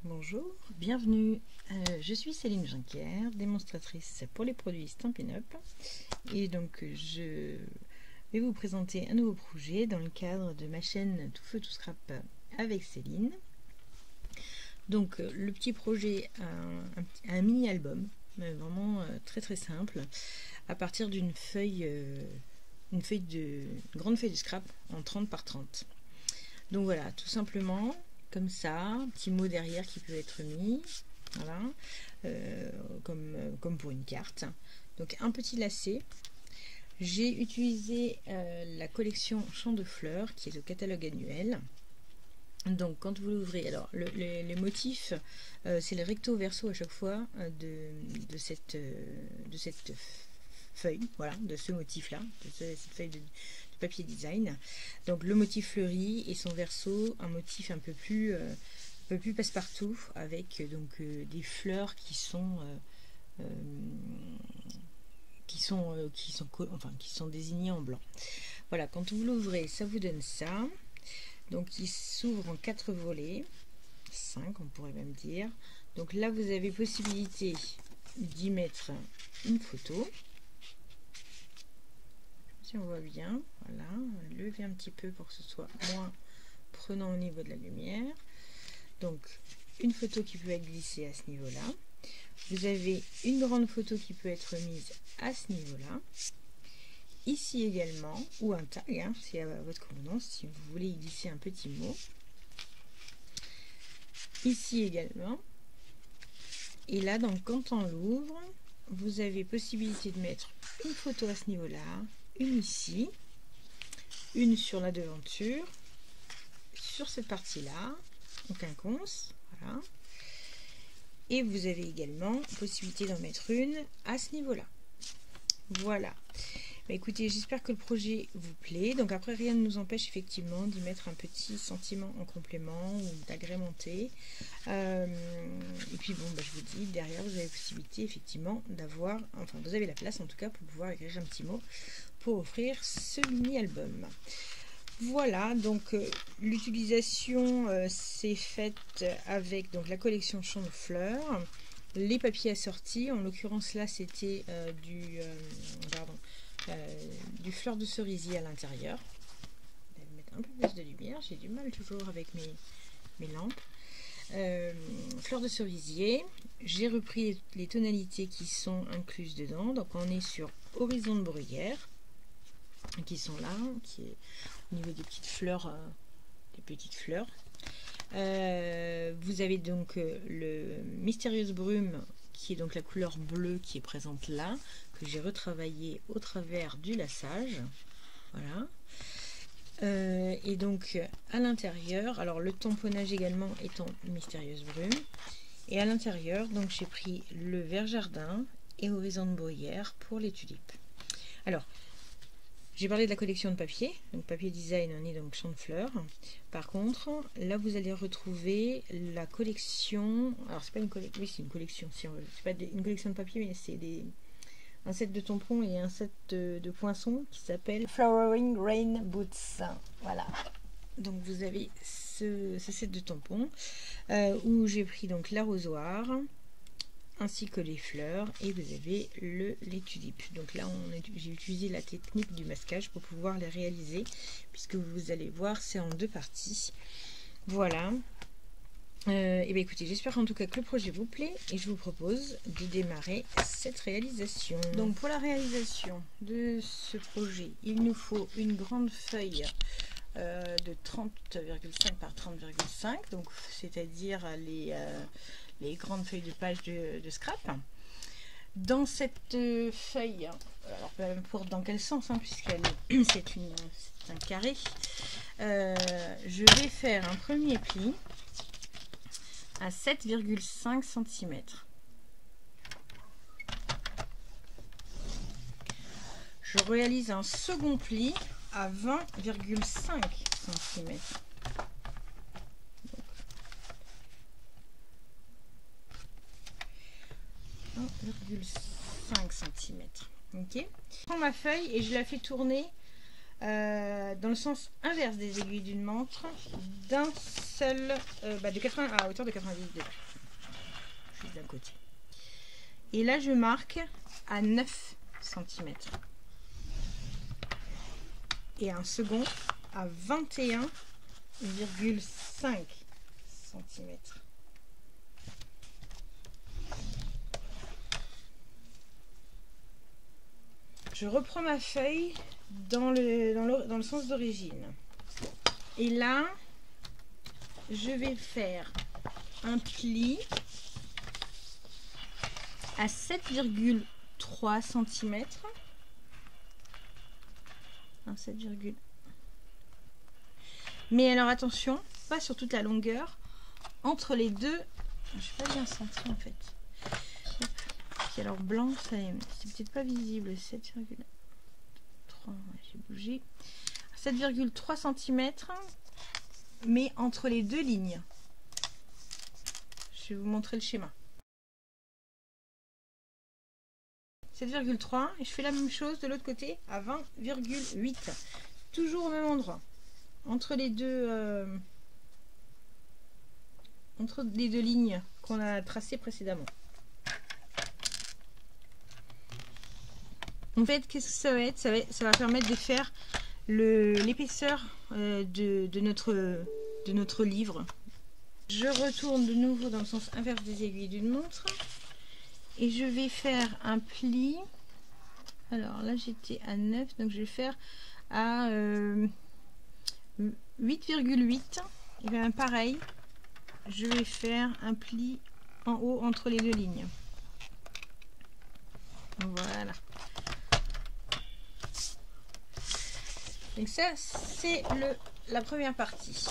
Bonjour, bienvenue. Je suis Céline Juncker, démonstratrice pour les produits Stampin' Up. Et donc je vais vous présenter un nouveau projet dans le cadre de ma chaîne Tout Feu Tout Scrap avec Céline. Donc le petit projet, un mini-album, vraiment très très simple, à partir d'une feuille, une grande feuille de scrap en 30 par 30. Donc voilà, tout simplement, comme ça, un petit mot derrière qui peut être mis, voilà, comme pour une carte. Donc un petit lacet. J'ai utilisé la collection Champs de Fleurs, qui est au catalogue annuel. Donc quand vous l'ouvrez, alors les motifs, c'est le recto verso à chaque fois de cette feuille, voilà, de ce motif là, de cette feuille de papier design. Donc le motif fleuri et son verso, un motif un peu plus passe-partout, avec donc des fleurs qui sont désignées en blanc. Voilà, quand vous l'ouvrez, ça vous donne ça. Donc il s'ouvre en 4 volets, 5 on pourrait même dire. Donc là vous avez possibilité d'y mettre une photo. Si on voit bien, voilà, on va lever un petit peu pour que ce soit moins prenant au niveau de la lumière. Donc une photo qui peut être glissée à ce niveau-là. Vous avez une grande photo qui peut être mise à ce niveau-là. Ici également, ou un tag, hein, c'est à votre convenance, si vous voulez y glisser un petit mot. Ici également. Et là, donc, quand on l'ouvre, vous avez possibilité de mettre une photo à ce niveau-là, une ici, une sur la devanture, sur cette partie-là, donc un quinconce, voilà. Et vous avez également possibilité d'en mettre une à ce niveau-là. Voilà. Bah écoutez, j'espère que le projet vous plaît. Donc après, rien ne nous empêche effectivement d'y mettre un petit sentiment en complément ou d'agrémenter. Et puis bon, bah, je vous dis, derrière, vous avez possibilité effectivement d'avoir, enfin vous avez la place en tout cas pour pouvoir écrire un petit mot pour offrir ce mini-album. Voilà, donc l'utilisation s'est faite avec donc la collection Champs de Fleurs, les papiers assortis. En l'occurrence là, c'était du fleur de cerisier à l'intérieur. Je vais mettre un peu plus de lumière, j'ai du mal toujours avec mes lampes. Fleur de cerisier, j'ai repris les tonalités qui sont incluses dedans. Donc on est sur Horizon de bruyère, qui sont là, qui est au niveau des petites fleurs. Vous avez donc le Mystérieuse Brume, qui est donc la couleur bleue qui est présente là, que j'ai retravaillé au travers du laçage. Voilà. Et donc à l'intérieur, alors le tamponnage également étant Mystérieuse Brume. Et à l'intérieur, donc j'ai pris le vert jardin et Horizon de bruyère pour les tulipes. Alors, j'ai parlé de la collection de papier, donc papier design, on est donc Champs de Fleurs. Par contre, là vous allez retrouver la collection, alors c'est pas une collection, oui c'est une collection, si c'est pas une collection de papier, mais c'est un set de tampons et un set de poinçons qui s'appelle Flowering Rain Boots. Voilà. Donc vous avez ce set de tampons où j'ai pris donc l'arrosoir ainsi que les fleurs, et vous avez les tulipes. Donc là j'ai utilisé la technique du masquage pour pouvoir les réaliser, puisque vous allez voir c'est en 2 parties. Voilà. Et bien écoutez, j'espère en tout cas que le projet vous plaît, et je vous propose de démarrer cette réalisation. Donc pour la réalisation de ce projet, il nous faut une grande feuille de 30,5 par 30,5, donc c'est-à-dire les grandes feuilles de page de scrap. Dans cette feuille, alors peu importe dans quel sens, hein, c'est un carré, je vais faire un premier pli à 7,5 cm. Je réalise un second pli à 20,5 cm. 1,5 cm. Ok. Je prends ma feuille et je la fais tourner dans le sens inverse des aiguilles d'une montre d'un seul, de 80 à hauteur de 90 degrés. Juste d'un côté. Et là, je marque à 9 cm. Et un second à 21,5 cm. Je reprends ma feuille dans le sens d'origine. Et là, je vais faire un pli à 7,3 cm. 7, mais alors attention, pas sur toute la longueur, entre les deux. Je ne suis pas bien centrée en fait. Puis alors blanc, c'est peut-être pas visible. 7,3, ouais, j'ai bougé. 7,3 cm, mais entre les deux lignes. Je vais vous montrer le schéma. 7,3 et je fais la même chose de l'autre côté à 20,8, toujours au même endroit, entre les deux lignes qu'on a tracées précédemment. En fait, qu'est-ce que ça va être? Ça va permettre de faire l'épaisseur de notre livre. Je retourne de nouveau dans le sens inverse des aiguilles d'une montre. Et je vais faire un pli. Alors là, j'étais à 9, donc je vais faire à 8,8. Et bien pareil, je vais faire un pli en haut entre les deux lignes. Voilà. Donc ça, c'est la première partie.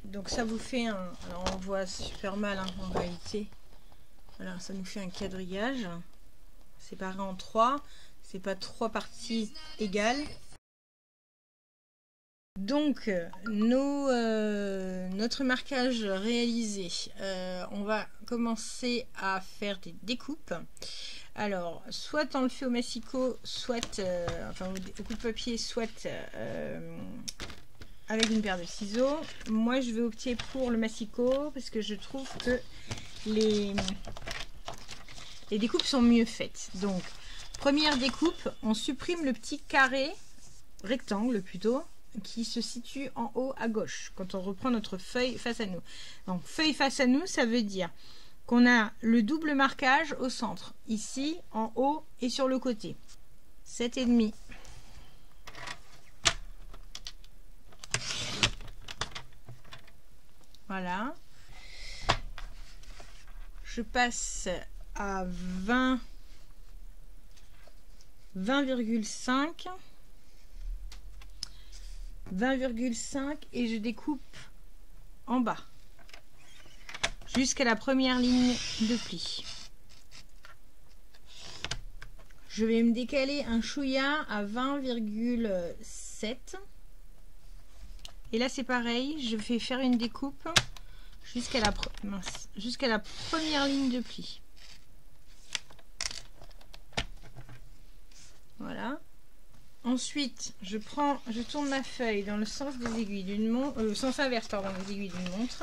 Donc ça vous fait un... Alors on voit super mal hein, en réalité. Voilà, ça nous fait un quadrillage séparé en 3. C'est pas 3 parties égales. Donc, notre marquage réalisé, on va commencer à faire des découpes. Alors, soit on le fait au massicot, soit enfin au coup de papier, soit avec une paire de ciseaux. Moi, je vais opter pour le massicot parce que je trouve que les découpes sont mieux faites. Donc, première découpe, on supprime le petit carré, rectangle plutôt, qui se situe en haut à gauche, quand on reprend notre feuille face à nous. Donc, feuille face à nous, ça veut dire qu'on a le double marquage au centre, ici, en haut et sur le côté. 7,5. Voilà. Je passe à 20,5 et je découpe en bas jusqu'à la première ligne de pli. Je vais me décaler un chouïa à 20,7 et là c'est pareil, je vais faire une découpe jusqu'à la première ligne de pli. Voilà. Ensuite, je tourne ma feuille dans le sens des aiguilles d'une montre, sens inverse pardon, des aiguilles d'une montre.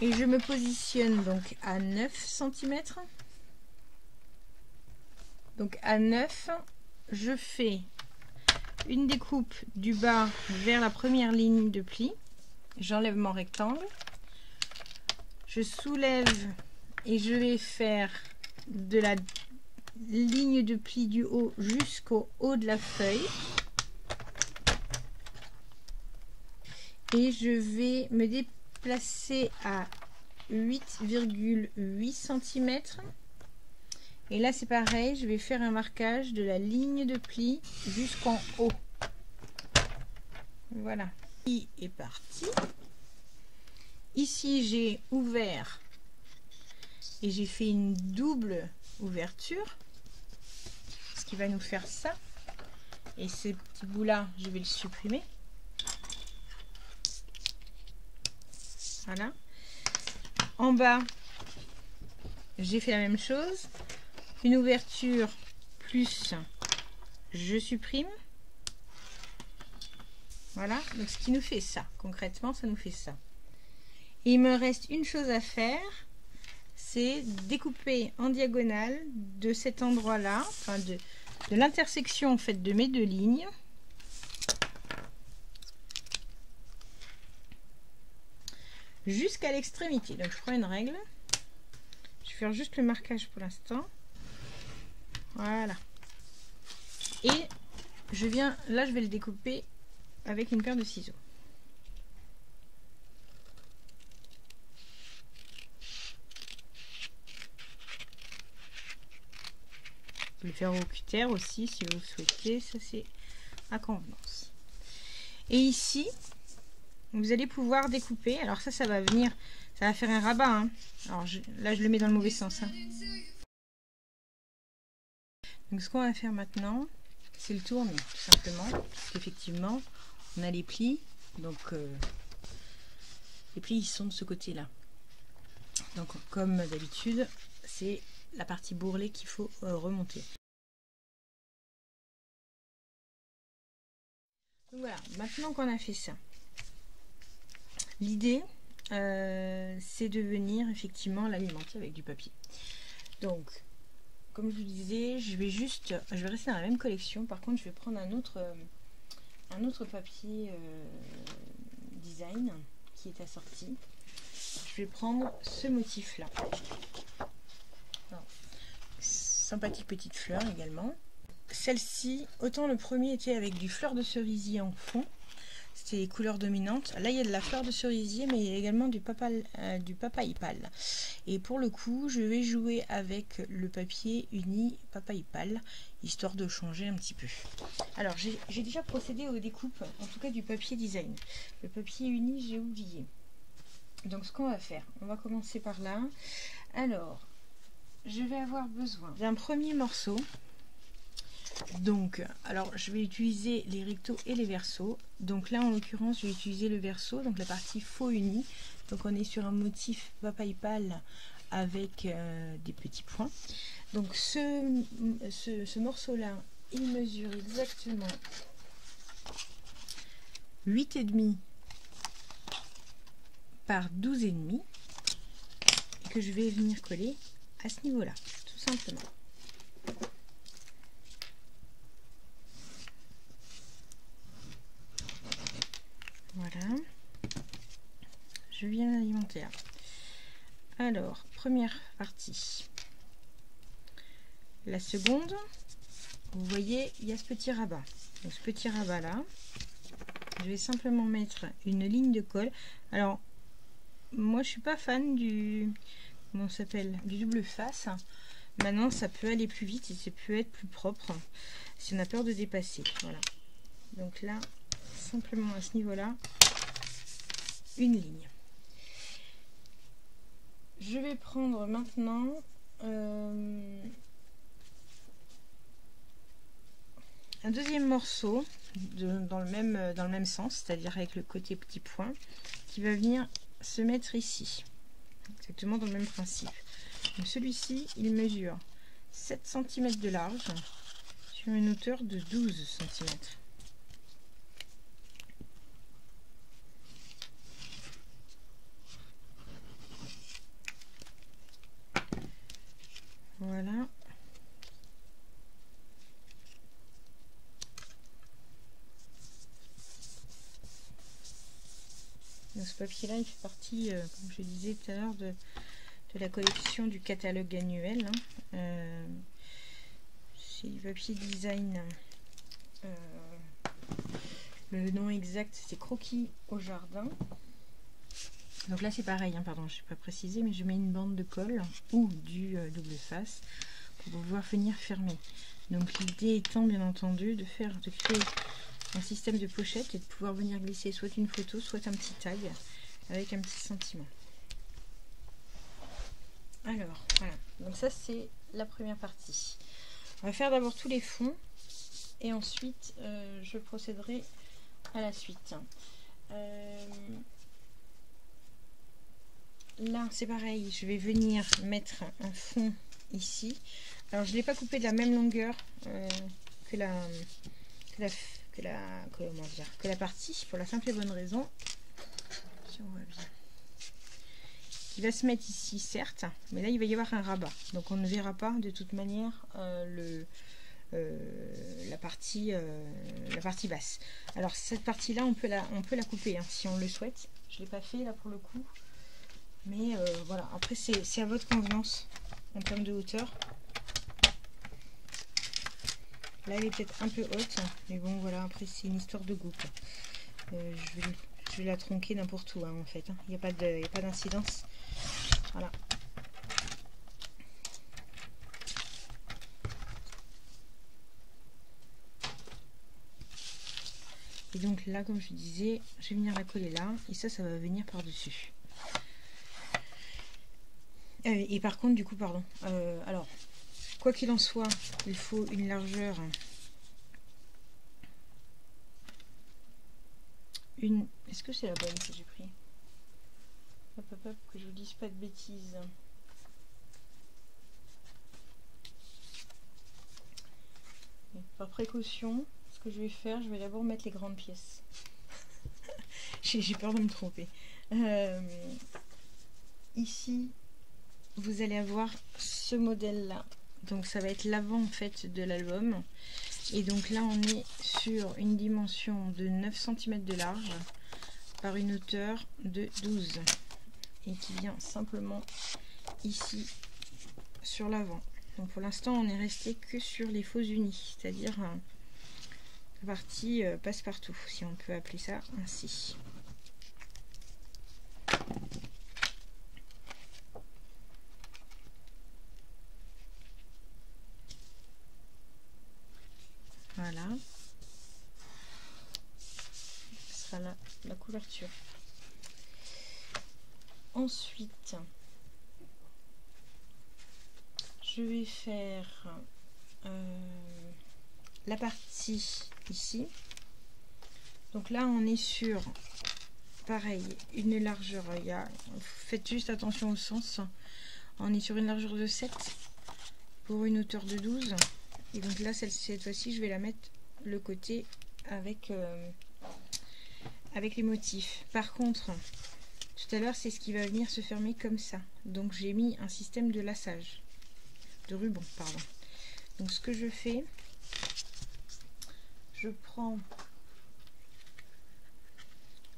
Et je me positionne donc à 9 cm. Donc à 9, je fais une découpe du bas vers la première ligne de pli. J'enlève mon rectangle. Je soulève et je vais faire de la ligne de pli du haut jusqu'au haut de la feuille. Et je vais me déplacer à 8,8 cm. Et là c'est pareil, je vais faire un marquage de la ligne de pli jusqu'en haut. Voilà. Il est parti. Ici j'ai ouvert et j'ai fait une double ouverture, ce qui va nous faire ça. Et ce petit bout là, je vais le supprimer. Voilà. En bas, j'ai fait la même chose. Une ouverture plus je supprime. Voilà, donc ce qui nous fait ça, concrètement ça nous fait ça. Et il me reste une chose à faire, c'est découper en diagonale de cet endroit là, enfin de l'intersection en fait de mes deux lignes. Jusqu'à l'extrémité. Donc je prends une règle, je vais faire juste le marquage pour l'instant. Voilà. Et je viens, là je vais le découper avec une paire de ciseaux. Vous pouvez le faire au cutter aussi si vous le souhaitez, ça c'est à convenance. Et ici, vous allez pouvoir découper. Alors ça va venir, ça va faire un rabat. Hein. Alors là je le mets dans le mauvais sens. Hein. Donc ce qu'on va faire maintenant, c'est le tourner tout simplement. Parce qu'effectivement, on a les plis. Donc les plis ils sont de ce côté-là. Donc comme d'habitude, c'est la partie bourrelée qu'il faut remonter. Donc voilà, maintenant qu'on a fait ça, l'idée c'est de venir effectivement l'alimenter avec du papier. Donc comme je vous disais, je vais rester dans la même collection. Par contre, je vais prendre un autre papier design qui est assorti. Je vais prendre ce motif là. Sympathique petite fleur également. Celle-ci, autant le premier était avec du fleur de cerisier en fond, c'était les couleurs dominantes. Là il y a de la fleur de cerisier, mais il y a également du papaye pâle. Et pour le coup, je vais jouer avec le papier uni papaye pâle, histoire de changer un petit peu. Alors j'ai déjà procédé aux découpes, en tout cas du papier design. Le papier uni, j'ai oublié. Donc ce qu'on va faire, on va commencer par là. Alors, je vais avoir besoin d'un premier morceau. Donc, alors je vais utiliser les rectos et les versos. Donc là en l'occurrence je vais utiliser le verso, donc la partie faux uni. Donc on est sur un motif papaye pâle avec des petits points. Donc ce morceau là, il mesure exactement 8,5 par 12,5 et que je vais venir coller à ce niveau là, tout simplement. Voilà, je viens l'alimenter. Alors, première partie. La seconde, vous voyez, il y a ce petit rabat. Donc ce petit rabat là, je vais simplement mettre une ligne de colle. Alors, moi je suis pas fan du, comment ça s'appelle, du double face. Maintenant, ça peut aller plus vite et ça peut être plus propre si on a peur de dépasser. Voilà. Donc là, simplement à ce niveau-là, une ligne. Je vais prendre maintenant un deuxième morceau dans le même sens, c'est-à-dire avec le côté petit point, qui va venir se mettre ici, exactement dans le même principe. Donc celui-ci, il mesure 7 cm de large sur une hauteur de 12 cm. Voilà. Donc ce papier là il fait partie, comme je disais tout à l'heure, de la collection du catalogue annuel. C'est du papier design. Le nom exact c'est Croquis au jardin. Donc là c'est pareil, hein, pardon, je n'ai pas précisé, mais je mets une bande de colle ou du double face pour pouvoir venir fermer. Donc l'idée étant bien entendu de créer un système de pochette et de pouvoir venir glisser soit une photo, soit un petit tag avec un petit sentiment. Alors voilà, donc ça c'est la première partie. On va faire d'abord tous les fonds et ensuite je procéderai à la suite. Là c'est pareil, je vais venir mettre un fond ici. Alors je ne l'ai pas coupé de la même longueur que la partie, pour la simple et bonne raison, si on voit bien, il va se mettre ici certes, mais là il va y avoir un rabat, donc on ne verra pas de toute manière la partie basse. Alors cette partie là on peut la couper hein, si on le souhaite. Je l'ai pas fait là pour le coup, mais voilà, après c'est à votre convenance en termes de hauteur. Là elle est peut-être un peu haute, mais bon voilà, après c'est une histoire de goût. Je vais la tronquer n'importe où hein, en fait, il n'y a pas d'incidence. Voilà. Et donc là, comme je disais, je vais venir la coller là, et ça va venir par-dessus. Et par contre, du coup, pardon. Alors, quoi qu'il en soit, il faut une largeur. Est-ce que c'est la bonne que j'ai pris? Hop, hop, hop, que je vous dise pas de bêtises. Et par précaution, ce que je vais faire, je vais d'abord mettre les grandes pièces. J'ai peur de me tromper. Ici, vous allez avoir ce modèle-là. Donc ça va être l'avant en fait de l'album. Et donc là, on est sur une dimension de 9 cm de large par une hauteur de 12. Et qui vient simplement ici sur l'avant. Donc pour l'instant, on est resté que sur les faux unis, c'est-à-dire la partie passe-partout, si on peut appeler ça ainsi. Voilà. Ce sera la couverture. Ensuite, je vais faire la partie ici. Donc là, on est sur, pareil, une largeur. Faites juste attention au sens. On est sur une largeur de 7 pour une hauteur de 12. Et donc là, cette fois-ci, je vais la mettre le côté avec les motifs. Par contre, tout à l'heure, c'est ce qui va venir se fermer comme ça. Donc j'ai mis un système de lassage, de ruban, pardon. Donc ce que je fais, je prends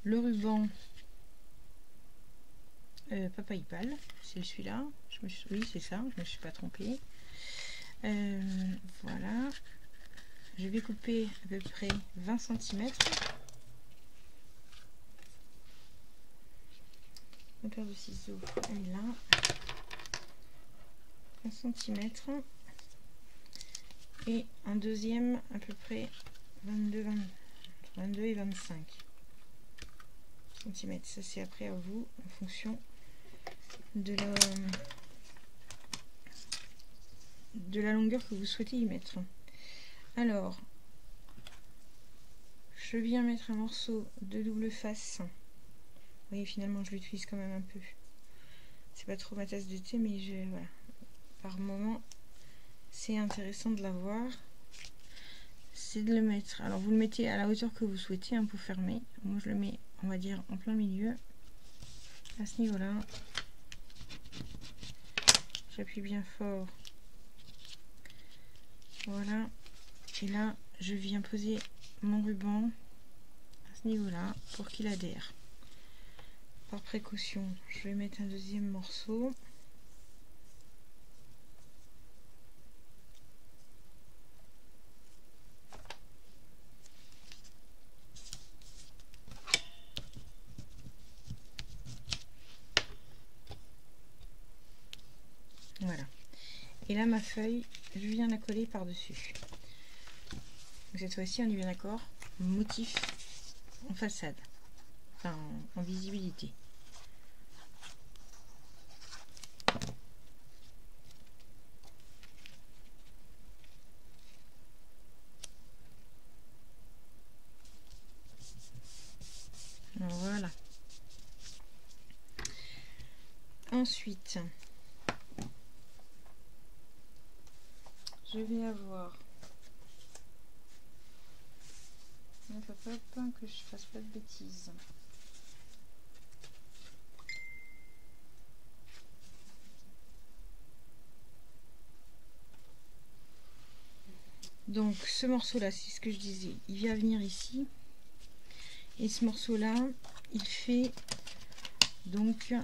le ruban Papaye Pâle, c'est celui-là. Oui, c'est ça, je me suis pas trompée. Voilà. Je vais couper à peu près 20 cm. Ma paire de ciseaux, elle est là. 1 cm. Et un deuxième à peu près 22 et 25 cm. Ça c'est après à vous en fonction de la longueur que vous souhaitez y mettre. Alors, je viens mettre un morceau de double face. Vous voyez, finalement je l'utilise quand même un peu. C'est pas trop ma tasse de thé, mais voilà. Par moment, c'est intéressant de l'avoir. C'est de le mettre. Alors vous le mettez à la hauteur que vous souhaitez hein, pour fermer. Moi je le mets, on va dire, en plein milieu. À ce niveau-là. J'appuie bien fort. Voilà. Et là, je viens poser mon ruban à ce niveau-là pour qu'il adhère. Par précaution, je vais mettre un deuxième morceau. Voilà. Et là, ma feuille, je viens la coller par-dessus. Cette fois-ci, on est bien d'accord. Motif en façade. Enfin, en visibilité. Voilà. Ensuite, je vais avoir Hop, hop, hop, que je fasse pas de bêtises. Donc ce morceau là, c'est ce que je disais, il va venir ici. Et ce morceau là, il fait donc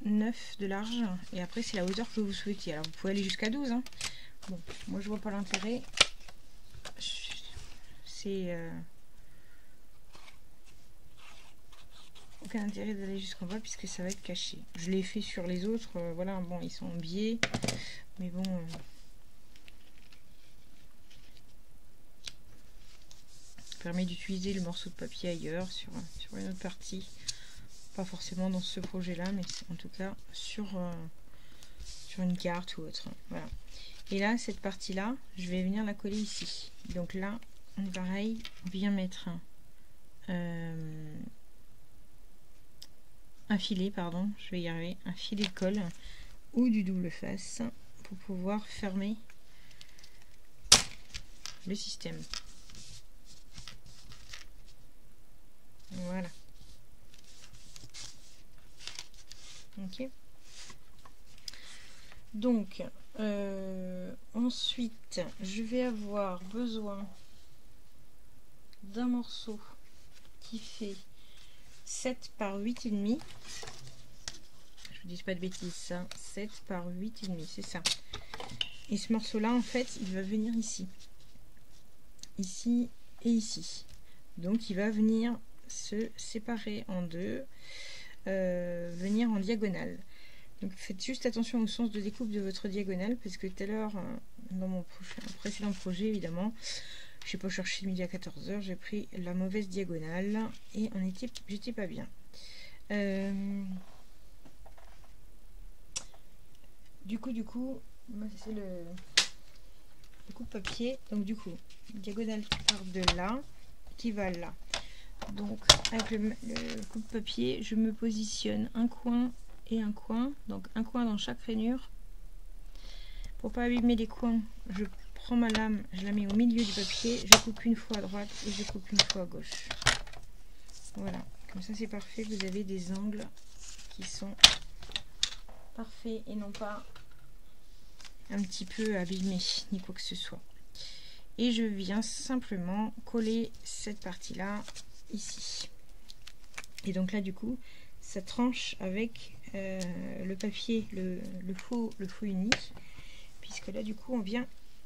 9 de large. Et après c'est la hauteur que vous souhaitez. Alors vous pouvez aller jusqu'à 12. Hein. Bon, moi je vois pas l'intérêt. C'est aucun intérêt d'aller jusqu'en bas puisque ça va être caché. Je l'ai fait sur les autres. Voilà, bon, ils sont en biais. Mais bon... permet d'utiliser le morceau de papier ailleurs sur une autre partie, pas forcément dans ce projet là, mais en tout cas sur une carte ou autre. Voilà. Et là cette partie là je vais venir la coller ici. Donc là pareil, on vient mettre un filet, pardon, je vais y arriver, un filet de colle ou du double face pour pouvoir fermer le système. Voilà. Ok. Donc, ensuite, je vais avoir besoin d'un morceau qui fait 7 par 8,5. Je vous dis pas de bêtises, ça. 7 par 8,5, c'est ça. Et ce morceau-là, en fait, il va venir ici. Ici et ici. Donc, il va venir se séparer en deux, venir en diagonale. Donc faites juste attention au sens de découpe de votre diagonale, parce que tout à l'heure, dans mon précédent projet, évidemment, j'ai pas cherché le midi à 14 h, j'ai pris la mauvaise diagonale et j'étais pas bien. Du coup, c'est le coupe papier. Donc du coup, diagonale qui part de là, qui va là. Donc avec le coupe papier, je me positionne un coin et un coin, donc un coin dans chaque rainure. Pour pas abîmer les coins, je prends ma lame, je la mets au milieu du papier, je coupe une fois à droite et je coupe une fois à gauche. Voilà, comme ça c'est parfait, vous avez des angles qui sont parfaits et non pas un petit peu abîmés ni quoi que ce soit. Et je viens simplement coller cette partie là ici. Et donc là du coup ça tranche avec le papier, le faux unique, puisque là du coup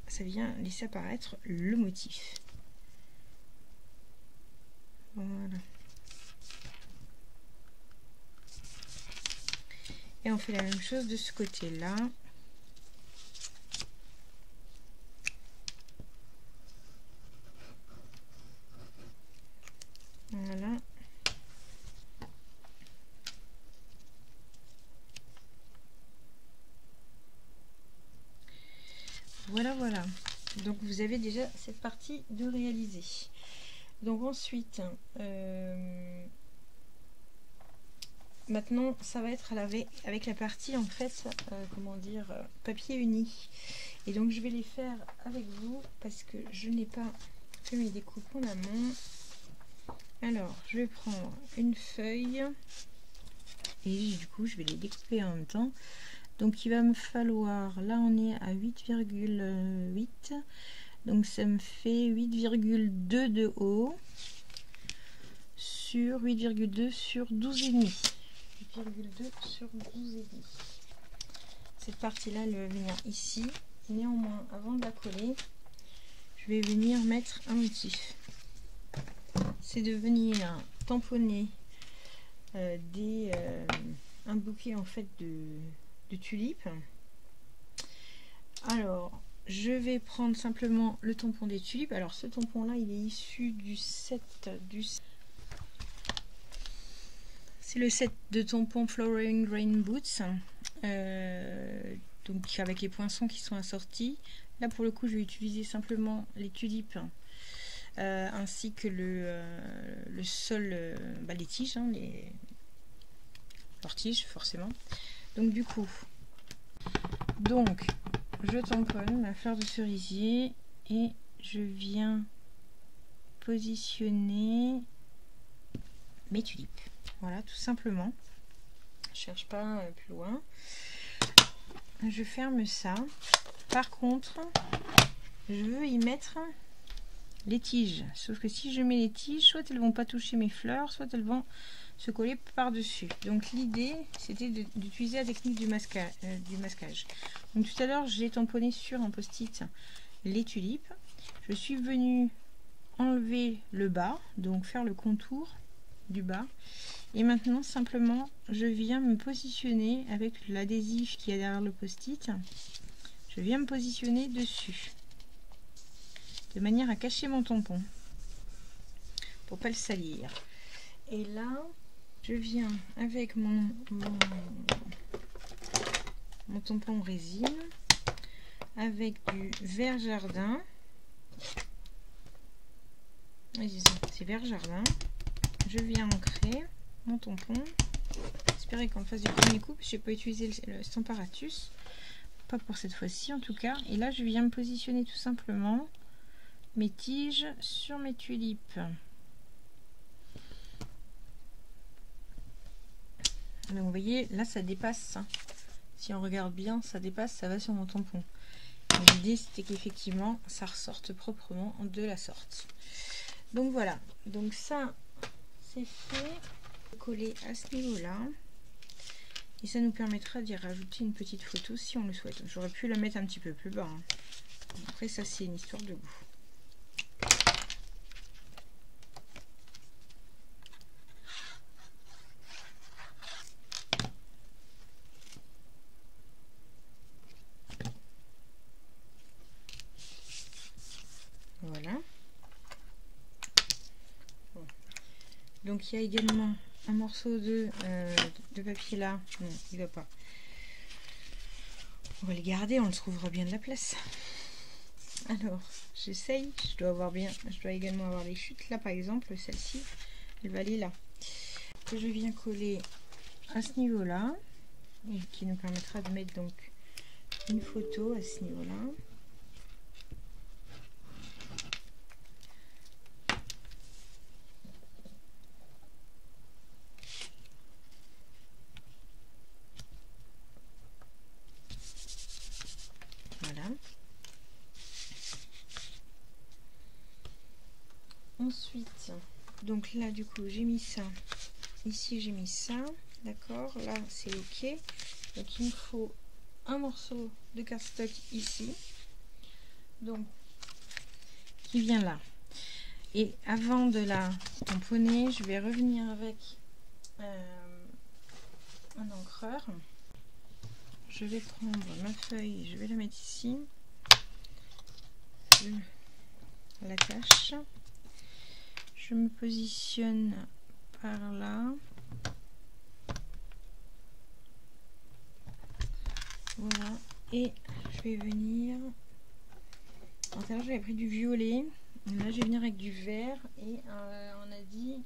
ça vient laisser apparaître le motif. Voilà. Et on fait la même chose de ce côté là. Voilà. Voilà. Donc vous avez déjà cette partie de réaliser. Donc ensuite, maintenant ça va être avec la partie en fait, comment dire, papier uni. Et donc je vais les faire avec vous parce que je n'ai pas fait mes découpes en amont. Alors je vais prendre une feuille et du coup je vais les découper en même temps. Donc il va me falloir, là on est à 8,8, donc ça me fait 8,2 de haut sur 8,2 sur 12,5. 8,2 sur 12,5. Cette partie là elle va venir ici. Néanmoins, avant de la coller, je vais venir mettre un motif. C'est de venir tamponner un bouquet en fait de tulipes. Alors je vais prendre simplement le tampon des tulipes. Alors ce tampon là il est issu du set c'est le set de tampons Flowering Rain Boots, donc avec les poinçons qui sont assortis. Là pour le coup je vais utiliser simplement les tulipes ainsi que le sol, les tiges, hein, leurs tiges forcément. Donc du coup, je tamponne ma fleur de cerisier et je viens positionner mes tulipes. Voilà, tout simplement. Je cherche pas plus loin. Je ferme ça. Par contre, je veux y mettre les tiges. Sauf que si je mets les tiges, soit elles vont pas toucher mes fleurs, soit elles vont se coller par-dessus. Donc l'idée, c'était d'utiliser la technique du masquage. Donc tout à l'heure, j'ai tamponné sur un post-it les tulipes. Je suis venue enlever le bas, donc faire le contour du bas. Et maintenant, simplement, je viens me positionner avec l'adhésif qui est derrière le post-it. Je viens me positionner dessus, de manière à cacher mon tampon, pour pas le salir. Et là, je viens avec mon tampon résine, avec du vert jardin. C'est vert jardin. Je viens ancrer mon tampon. J'espère qu'en face du premier coup, je n'ai pas utilisé le Stamparatus. Pas pour cette fois-ci en tout cas. Et là, je viens me positionner tout simplement mes tiges sur mes tulipes. Donc vous voyez, là ça dépasse. Si on regarde bien, ça dépasse, ça va sur mon tampon. L'idée c'était qu'effectivement ça ressorte proprement de la sorte. Donc voilà, donc ça c'est fait. Coller à ce niveau-là. Et ça nous permettra d'y rajouter une petite photo si on le souhaite. J'aurais pu la mettre un petit peu plus bas. Hein. Après ça c'est une histoire de goût. Voilà. Bon. Donc il y a également un morceau de papier là. Non, il va pas. On va le garder, on le trouvera bien de la place. Alors, j'essaye. Je dois également avoir les chutes là, par exemple, celle-ci, elle va aller là. Que je viens coller à ce niveau-là, et qui nous permettra de mettre donc une photo à ce niveau-là. Ensuite, donc là du coup j'ai mis ça, ici j'ai mis ça, d'accord, là c'est ok. Donc il me faut un morceau de cardstock ici, donc qui vient là. Et avant de la tamponner, je vais revenir avec un encreur. Je vais prendre ma feuille, je vais la mettre ici, je l'attache. Je me positionne par là. Voilà. Et je vais venir... Alors, tout à l'heure, j'avais pris du violet. Là, je vais venir avec du vert. Et on a dit...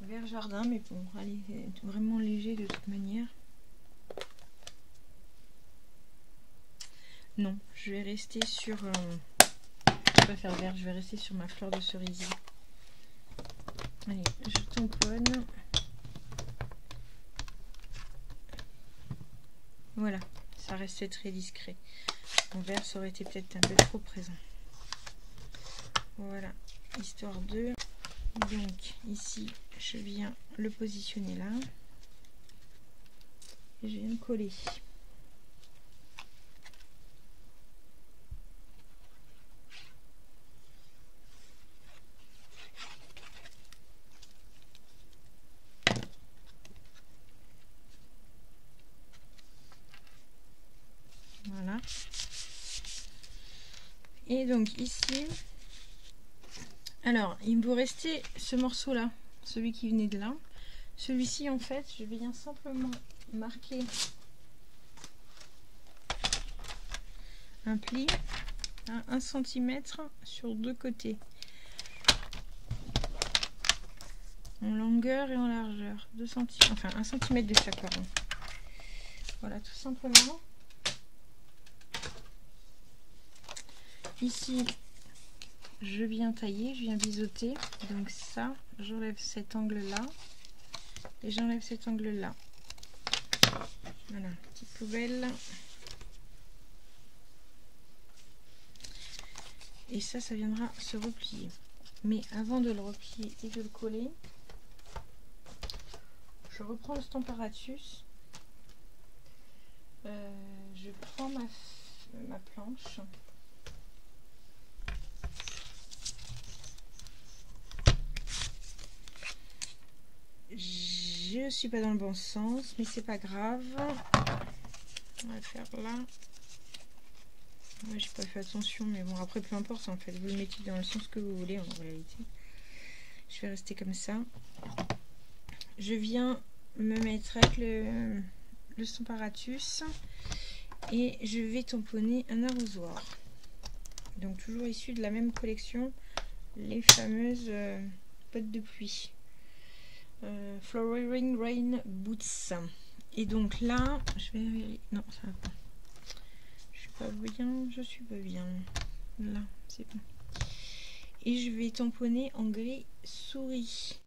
vert jardin. Mais bon, allez, c'est vraiment léger de toute manière. Non, je vais rester sur... je vais faire vert, je vais rester sur ma fleur de cerisier. Allez, je tamponne. Voilà, ça reste très discret. En vert, ça aurait été peut-être un peu trop présent. Voilà, histoire de... Donc, ici, je viens le positionner là. Et je viens le coller. Voilà. Et donc ici, alors il me vous rester ce morceau là, celui qui venait de là. Celui-ci en fait, je viens simplement marquer un pli à 1 cm sur deux côtés, en longueur et en largeur, 2 cm, enfin 1 cm de chaque rond. Voilà, tout simplement. ici je viens tailler, je viens biseauter. Donc ça, j'enlève cet angle là et j'enlève cet angle là. Voilà, petite poubelle. Et ça viendra se replier. Mais avant de le replier et de le coller, je reprends le Stamparatus. Je prends ma planche. Je suis pas dans le bon sens, mais c'est pas grave. On va faire là. Ouais, j'ai pas fait attention, mais bon, après peu importe en fait, vous le mettez dans le sens que vous voulez en réalité. Je vais rester comme ça. Je viens me mettre avec le Stamparatus et je vais tamponner un arrosoir. Donc toujours issu de la même collection, les fameuses bottes de pluie. Flowering Rain Boots. Et donc là, je vais... Non, ça va pas. Je suis pas bien. Là, c'est bon. Et je vais tamponner en gris souris.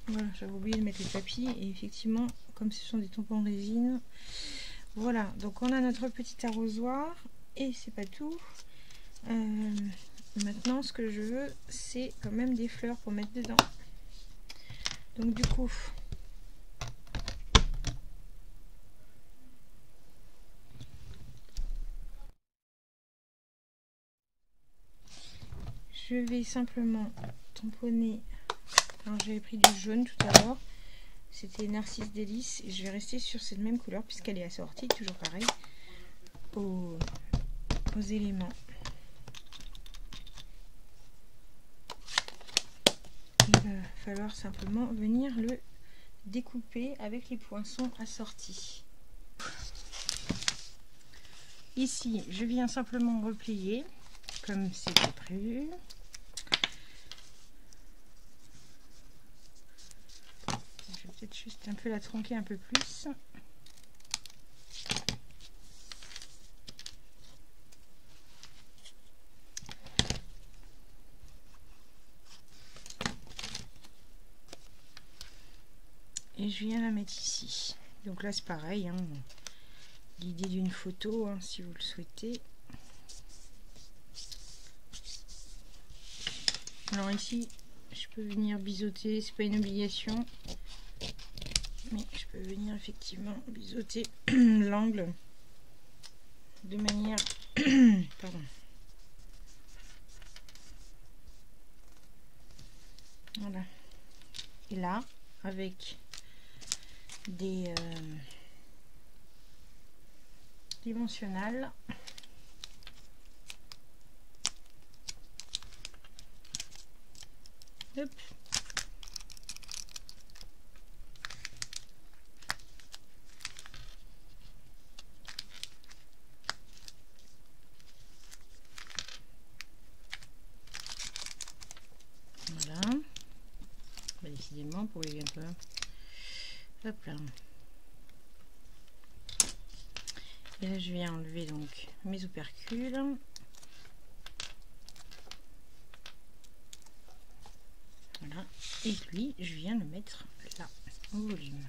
Voilà, j'avais oublié de mettre les papilles et effectivement, comme ce sont des tampons en résine, voilà. Donc on a notre petit arrosoir et c'est pas tout. Maintenant, ce que je veux, c'est quand même des fleurs pour mettre dedans. Donc du coup, je vais simplement tamponner. Alors j'avais pris du jaune tout à l'heure, c'était Narcisse Délice et je vais rester sur cette même couleur puisqu'elle est assortie, toujours pareil, aux éléments. Il va falloir simplement venir le découper avec les poinçons assortis. Ici, je viens simplement replier comme c'était prévu. Je vais peut-être juste un peu la tronquer un peu plus. Et je viens la mettre ici. Donc là c'est pareil, hein, l'idée d'une photo, hein, si vous le souhaitez. Alors ici, je peux venir biseauter, c'est pas une obligation, mais je peux venir effectivement biseauter l'angle de manière... Pardon. Voilà. Et là, avec des dimensionnels, hop, voilà. Bah, décidément, pour les un peu. Hop là. Et là, je viens enlever donc mes opercules. Voilà. Et puis, je viens le mettre là, au volume.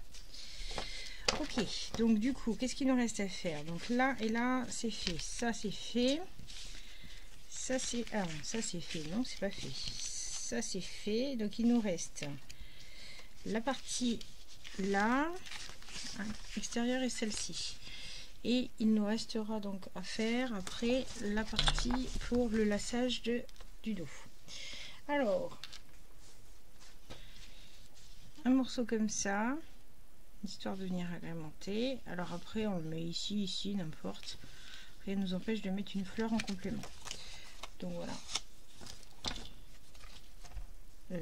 Ok, donc du coup, qu'est-ce qu'il nous reste à faire? Donc là et là, c'est fait. Ça, c'est fait. Ça, c'est... Ah, ça, c'est fait. Non, c'est pas fait. Ça, c'est fait. Donc, il nous reste la partie là, extérieur et celle-ci. Et il nous restera donc à faire après la partie pour le lassage du dos. Alors, un morceau comme ça, histoire de venir agrémenter. Alors après, on le met ici, n'importe. Rien ne nous empêche de mettre une fleur en complément. Donc voilà. Je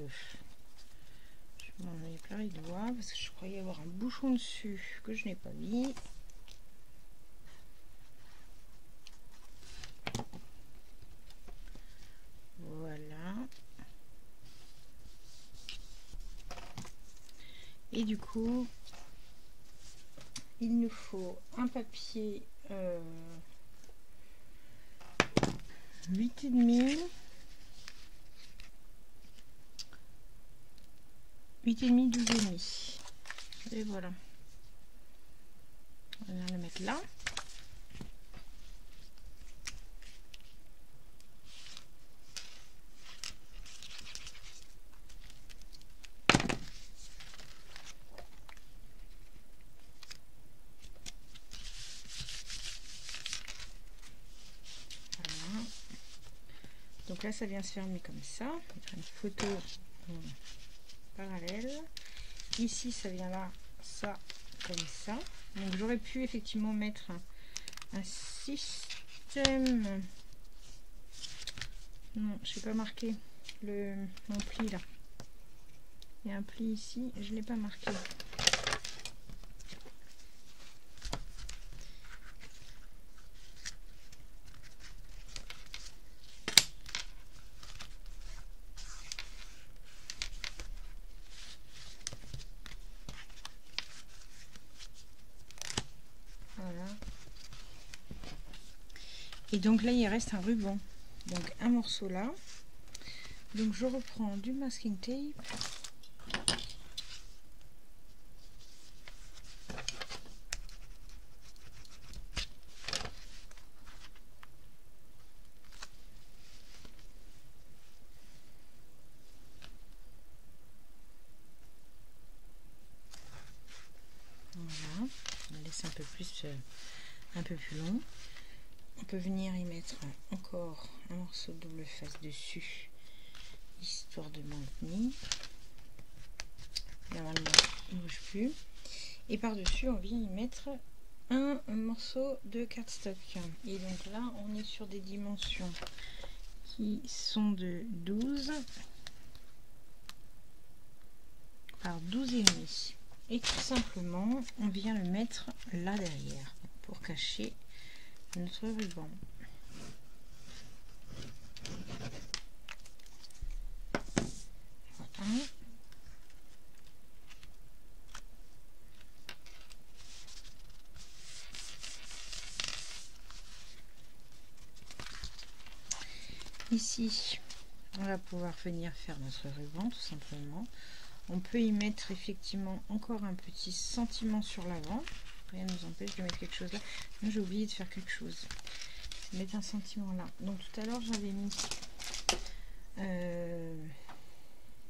m'en mets plein les doigts parce que je croyais avoir un bouchon dessus que je n'ai pas mis. Voilà. Et du coup, il nous faut un papier 8,5. 8,5, 12,5. Et voilà. On va le mettre là. Voilà. Donc là, ça vient se fermer comme ça. On va faire une photo parallèle. Ici, ça vient là, ça, comme ça. Donc j'aurais pu effectivement mettre un système. Non, je n'ai pas marqué mon pli là. Il y a un pli ici, je ne l'ai pas marqué. Voilà. Et donc là, il reste un ruban. Donc un morceau là. Donc je reprends du masking tape. Voilà, on laisse un peu plus long. On peut venir y mettre encore un morceau de double face dessus, histoire de maintenir. Normalement, il ne bouge plus. Et par-dessus, on vient y mettre un morceau de cardstock. Et donc là, on est sur des dimensions qui sont de 12 par 12,5. Et tout simplement, on vient le mettre là derrière pour cacher notre ruban. Voilà. Ici, on va pouvoir venir faire notre ruban tout simplement. On peut y mettre effectivement encore un petit sentiment sur l'avant. Rien ne nous empêche de mettre quelque chose là. Moi, j'ai oublié de faire quelque chose. C'est mettre un sentiment là. Donc tout à l'heure, j'avais mis...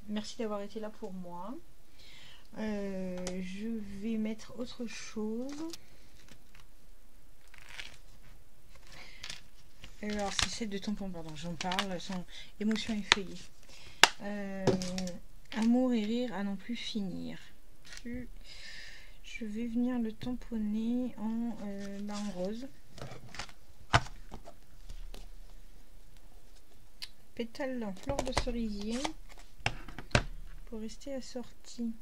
Merci d'avoir été là pour moi. Je vais mettre autre chose. Alors, c'est celle de tampon, pardon, j'en parle. Son émotion effeuillée. Amour et rire à n'en plus finir. Je vais venir le tamponner en rose. Pétale en fleur de cerisier pour rester assorti.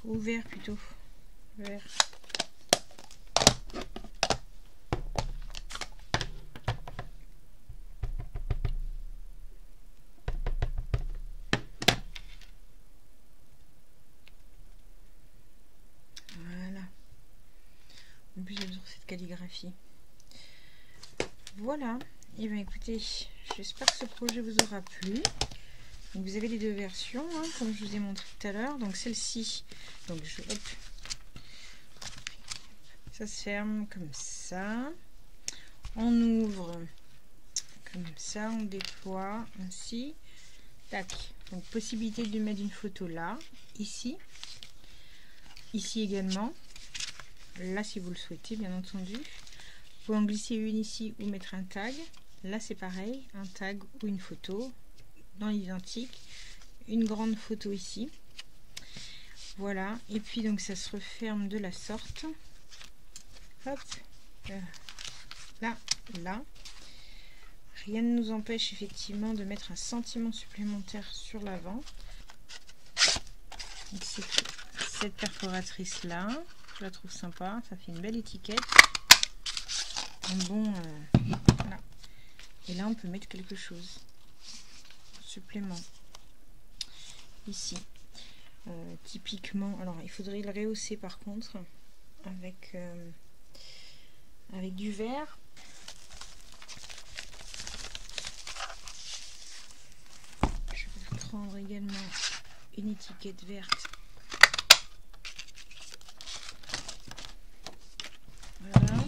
Ou vert plutôt. Vert. Voilà. En plus j'adore cette calligraphie. Voilà. Et bien écoutez, j'espère que ce projet vous aura plu. Donc vous avez les deux versions, hein, comme je vous ai montré tout à l'heure. Donc celle-ci, donc hop, ça se ferme comme ça. On ouvre Comme ça, on déploie ainsi. Tac. Donc possibilité de mettre une photo là, ici. Ici également. Là si vous le souhaitez, bien entendu. Vous pouvez en glisser une ici ou mettre un tag. Là c'est pareil, un tag ou une photo. Dans l'identique. Une grande photo ici. Voilà. Et puis donc ça se referme de la sorte. Hop. Là, là. Rien ne nous empêche effectivement de mettre un sentiment supplémentaire sur l'avant. Cette perforatrice là, je la trouve sympa, ça fait une belle étiquette. Bon, voilà. Et là on peut mettre quelque chose supplément ici. Typiquement, alors il faudrait le rehausser par contre avec du vert. Je vais prendre également une étiquette verte. Voilà.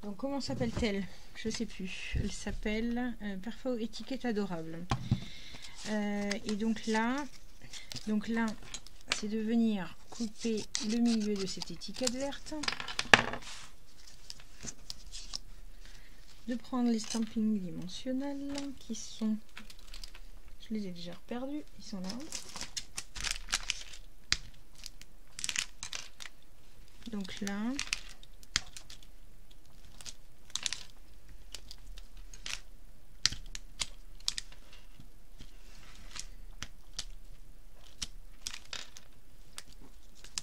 Donc comment s'appelle-t-elle? Je sais plus. Elle s'appelle Perfo étiquette adorable. Et donc là c'est de venir couper le milieu de cette étiquette verte, de prendre les stampings dimensionnels qui sont, je les ai déjà perdus, ils sont là. Donc là,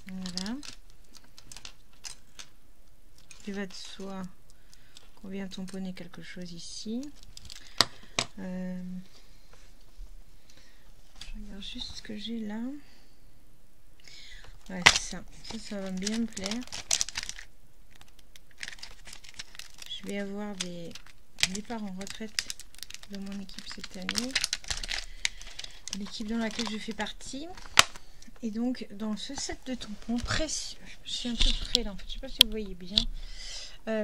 voilà, il va de soi qu'on vient tamponner quelque chose ici. Je regarde juste ce que j'ai là. Ouais, c'est ça. Ça va bien me plaire. Je vais avoir des départs en retraite de mon équipe cette année. L'équipe dans laquelle je fais partie. Et donc, dans ce set de tampons précieux, je suis un peu près là, en fait, je sais pas si vous voyez bien.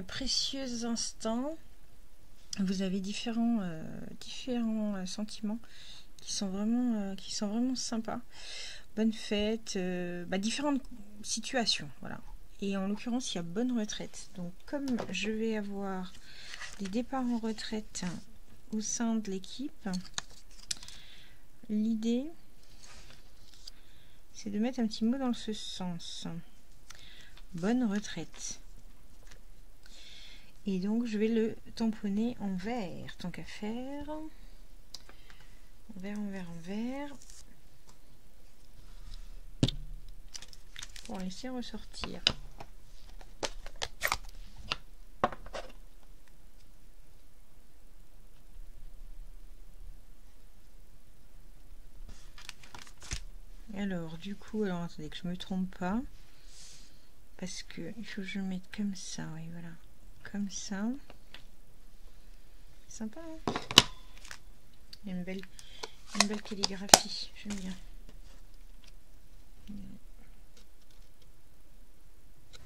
Précieux instants. Vous avez différents sentiments qui sont vraiment sympas. Bonne fête, différentes situations, voilà. Et en l'occurrence, il y a bonne retraite. Donc, comme je vais avoir des départs en retraite au sein de l'équipe, l'idée, c'est de mettre un petit mot dans ce sens. Bonne retraite. Et donc, je vais le tamponner en vert, tant qu'à faire. En vert, en vert, en vert. Pour laisser ressortir. Alors, du coup, alors attendez que je me trompe pas. Parce que il faut que je le mette comme ça, oui, voilà. Comme ça. Sympa, hein? Il y a une belle calligraphie, j'aime bien.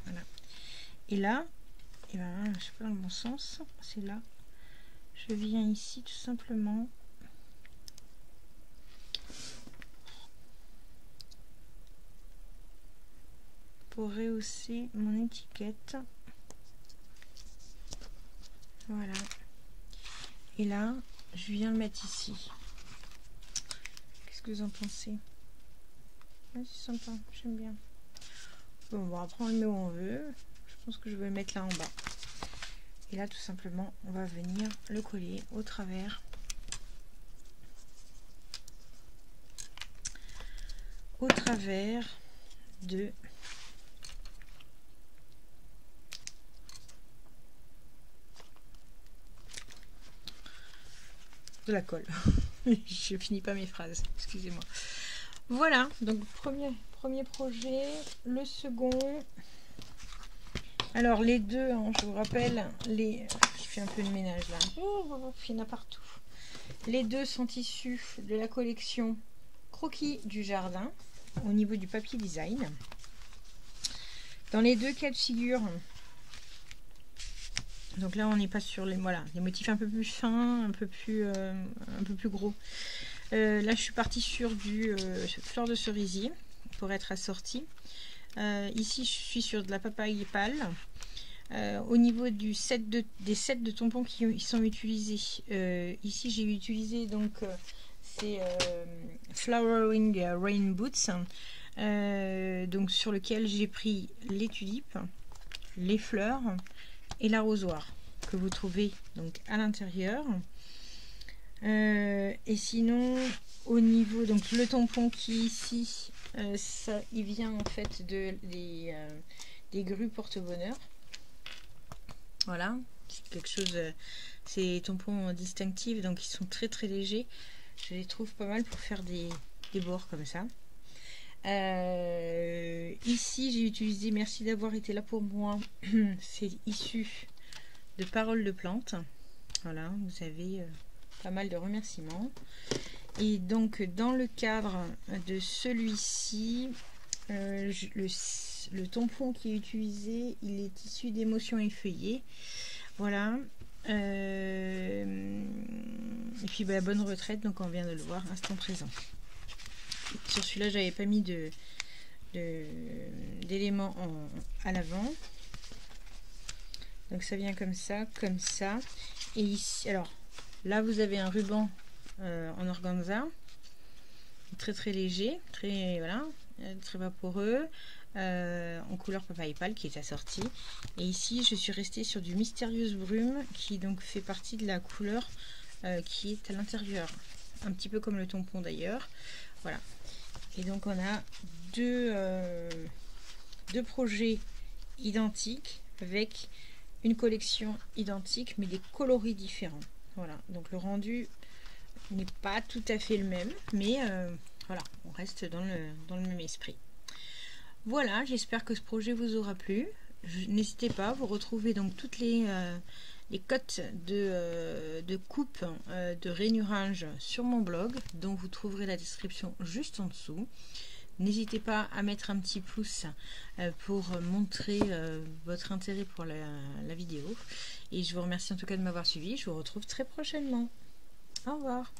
Voilà. Et là, et ben, je sais pas dans le bon sens, c'est là. Je viens ici tout simplement. Pour rehausser mon étiquette. Voilà. Et là, je viens le mettre ici. Qu'est-ce que vous en pensez? Ouais, c'est sympa, j'aime bien. Bon, après on le met où on veut. Je pense que je vais le mettre là en bas. Et là, tout simplement, on va venir le coller au travers. Au travers de la colle. Je finis pas mes phrases, excusez-moi. Voilà, donc premier projet, le second. Alors les deux, hein, je vous rappelle, je fais un peu de ménage là. Oh, il y en a partout. Les deux sont issus de la collection Croquis du jardin au niveau du papier design. Dans les deux cas de figure, Donc là on n'est pas sur les, voilà, les motifs un peu plus fins, un peu plus gros. Là je suis partie sur du fleur de cerisier pour être assortie. Ici je suis sur de la papaye pâle. Au niveau des sets de tampons qui sont utilisés, ici j'ai utilisé donc c'est Flowering Rain Boots, donc sur lequel j'ai pris les tulipes, les fleurs et l'arrosoir que vous trouvez donc à l'intérieur. Et sinon au niveau, donc le tampon qui est ici, ça il vient en fait des grues porte-bonheur. Voilà, c'est quelque chose, ces tampons distinctifs, donc ils sont très très légers. Je les trouve pas mal pour faire des bords comme ça. Ici j'ai utilisé, merci d'avoir été là pour moi, c'est issu de Paroles de Plantes. Voilà, vous avez pas mal de remerciements. Et donc dans le cadre de celui-ci, le tampon qui est utilisé, il est issu d'Émotions effeuillées. Voilà. Et puis bah, bonne retraite, donc on vient de le voir, instant présent. Sur celui-là, j'avais pas mis d'éléments à l'avant. Donc ça vient comme ça, comme ça. Et ici, alors là vous avez un ruban en organza, très très léger, très voilà, très vaporeux, en couleur papaye pâle qui est assorti. Et ici je suis restée sur du Mystérieuse Brume qui donc fait partie de la couleur qui est à l'intérieur, un petit peu comme le tampon d'ailleurs. Voilà. Et donc on a deux projets identiques avec une collection identique mais des coloris différents. Voilà, donc le rendu n'est pas tout à fait le même, mais voilà, on reste dans le même esprit. Voilà, j'espère que ce projet vous aura plu. N'hésitez pas, vous retrouvez donc toutes les cotes de coupe de rainurage sur mon blog, dont vous trouverez la description juste en dessous. N'hésitez pas à mettre un petit pouce pour montrer votre intérêt pour la vidéo. Et je vous remercie en tout cas de m'avoir suivi. Je vous retrouve très prochainement. Au revoir.